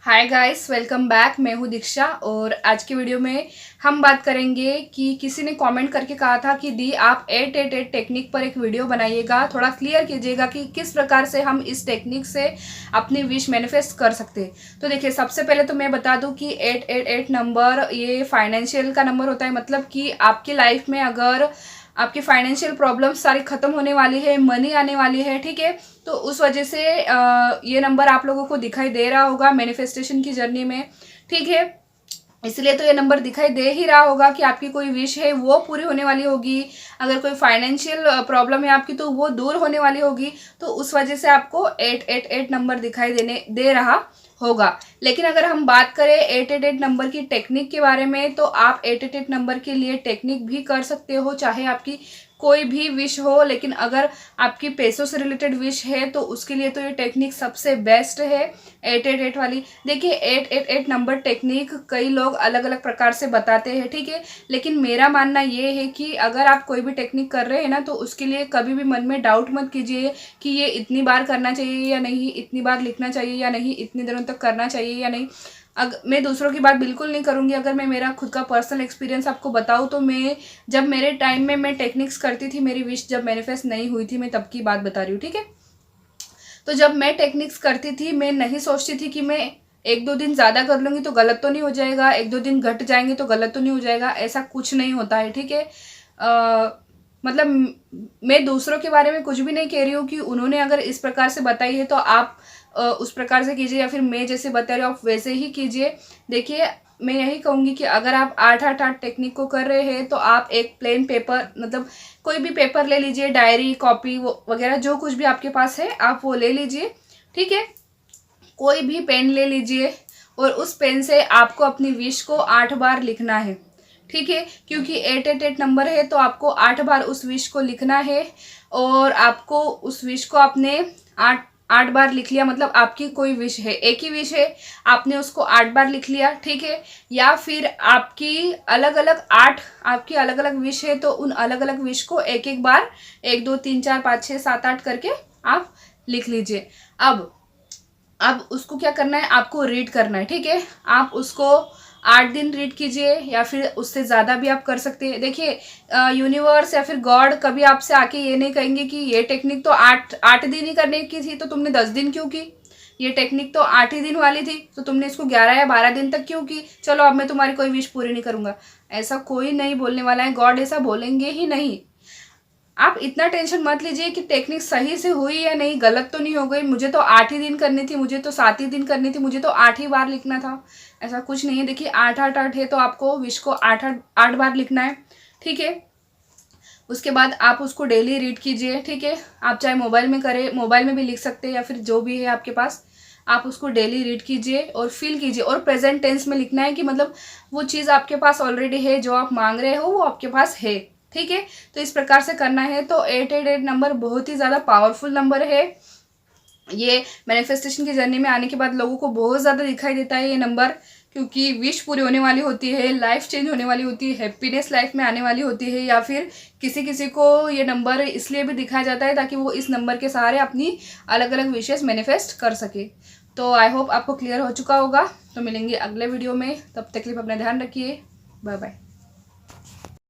Hi guys, welcome back. मैं हूँ दीक्षा और आज की वीडियो में हम बात करेंगे कि किसी ने कमेंट करके कहा था कि दी आप 888 टेक्निक पर एक वीडियो बनाइएगा, थोड़ा क्लियर कीजिएगा कि किस प्रकार से हम इस टेक्निक से अपनी विश मैनिफेस्ट कर सकते हैं। तो देखिए, सबसे पहले तो मैं बता दूं कि 888 नंबर ये फाइनेंशियल का नंबर होता है। मतलब कि आपकी लाइफ में अगर आपकी फाइनेंशियल प्रॉब्लम सारी खत्म होने वाली है, मनी आने वाली है, ठीक है, तो उस वजह से ये नंबर आप लोगों को दिखाई दे रहा होगा मैनिफेस्टेशन की जर्नी में, ठीक है। इसलिए तो ये नंबर दिखाई दे ही रहा होगा कि आपकी कोई विश है वो पूरी होने वाली होगी। अगर कोई फाइनेंशियल प्रॉब्लम है आपकी तो वो दूर होने वाली होगी। तो उस वजह से आपको 888 नंबर दिखाई देने दे रहा होगा। लेकिन अगर हम बात करें 888 नंबर की टेक्निक के बारे में, तो आप 888 नंबर के लिए टेक्निक भी कर सकते हो, चाहे आपकी कोई भी विश हो। लेकिन अगर आपकी पैसों से रिलेटेड विश है तो उसके लिए तो ये टेक्निक सबसे बेस्ट है, 888 वाली। देखिए, 888 नंबर टेक्निक कई लोग अलग अलग प्रकार से बताते हैं, ठीक है। लेकिन मेरा मानना ये है कि अगर आप कोई भी टेक्निक कर रहे हैं ना, तो उसके लिए कभी भी मन में डाउट मत कीजिए कि ये इतनी बार करना चाहिए या नहीं, इतनी बार लिखना चाहिए या नहीं, इतनी दिनों तक करना चाहिए या नहीं। मैं दूसरों की बात बिल्कुल नहीं करूँगी। अगर मैं मेरा खुद का पर्सनल एक्सपीरियंस आपको बताऊँ तो मैं जब मेरे टाइम में मैं टेक्निक्स करती थी, मेरी विश जब मैनिफेस्ट नहीं हुई थी, मैं तब की बात बता रही हूँ, ठीक है। तो जब मैं टेक्निक्स करती थी, मैं नहीं सोचती थी कि मैं एक दो दिन ज़्यादा कर लूँगी तो गलत तो नहीं हो जाएगा, एक दो दिन घट जाएंगे तो गलत तो नहीं हो जाएगा। ऐसा कुछ नहीं होता है, ठीक है। मतलब मैं दूसरों के बारे में कुछ भी नहीं कह रही हूँ कि उन्होंने अगर इस प्रकार से बताई है तो आप उस प्रकार से कीजिए, या फिर मैं जैसे बता रही हूँ आप वैसे ही कीजिए। देखिए, मैं यही कहूँगी कि अगर आप 888 टेक्निक को कर रहे हैं तो आप एक प्लेन पेपर, मतलब कोई भी पेपर ले लीजिए, डायरी, कॉपी वगैरह जो कुछ भी आपके पास है आप वो ले लीजिए, ठीक है। कोई भी पेन ले लीजिए और उस पेन से आपको अपनी विश को 8 बार लिखना है, ठीक है। क्योंकि 888 नंबर है तो आपको 8 बार उस विश को लिखना है। और आपको उस विश को आपने आठ आठ बार लिख लिया, मतलब आपकी कोई विश है, एक ही विश है, आपने उसको 8 बार लिख लिया, ठीक है। या फिर आपकी अलग अलग विश है तो उन अलग अलग विश को एक एक बार 1 2 3 4 5 6 7 8 करके आप लिख लीजिए। अब उसको क्या करना है, आपको रीड करना है, ठीक है। आप उसको 8 दिन रीड कीजिए या फिर उससे ज़्यादा भी आप कर सकते हैं। देखिए, यूनिवर्स या फिर गॉड कभी आपसे आके ये नहीं कहेंगे कि ये टेक्निक तो 8 दिन ही करने की थी तो तुमने 10 दिन क्यों की। ये टेक्निक तो 8 ही दिन वाली थी तो तुमने इसको 11 या 12 दिन तक क्यों की। चलो अब मैं तुम्हारी कोई विश पूरी नहीं करूँगा, ऐसा कोई नहीं बोलने वाला है। गॉड ऐसा बोलेंगे ही नहीं। आप इतना टेंशन मत लीजिए कि टेक्निक सही से हुई या नहीं, गलत तो नहीं हो गई, मुझे तो 8 ही दिन करनी थी, मुझे तो 7 ही दिन करनी थी, मुझे तो 8 ही बार लिखना था। ऐसा कुछ नहीं है। देखिए, 8 8 8 है तो आपको विश को 8 8 8 बार लिखना है, ठीक है। उसके बाद आप उसको डेली रीड कीजिए, ठीक है। आप चाहे मोबाइल में करें, मोबाइल में भी लिख सकते हैं या फिर जो भी है आपके पास, आप उसको डेली रीड कीजिए और फील कीजिए। और प्रेजेंट टेंस में लिखना है कि मतलब वो चीज़ आपके पास ऑलरेडी है, जो आप मांग रहे हो वो आपके पास है, ठीक है। तो इस प्रकार से करना है। तो 888 नंबर बहुत ही ज़्यादा पावरफुल नंबर है। ये मैनिफेस्टेशन की जर्नी में आने के बाद लोगों को बहुत ज़्यादा दिखाई देता है ये नंबर, क्योंकि विश पूरी होने वाली होती है, लाइफ चेंज होने वाली होती है, हैप्पीनेस लाइफ में आने वाली होती है। या फिर किसी किसी को ये नंबर इसलिए भी दिखाया जाता है ताकि वो इस नंबर के सहारे अपनी अलग अलग विशेष मैनिफेस्ट कर सके। तो आई होप आपको क्लियर हो चुका होगा। तो मिलेंगे अगले वीडियो में, तब तक के लिए अपना ध्यान रखिए। Bye bye.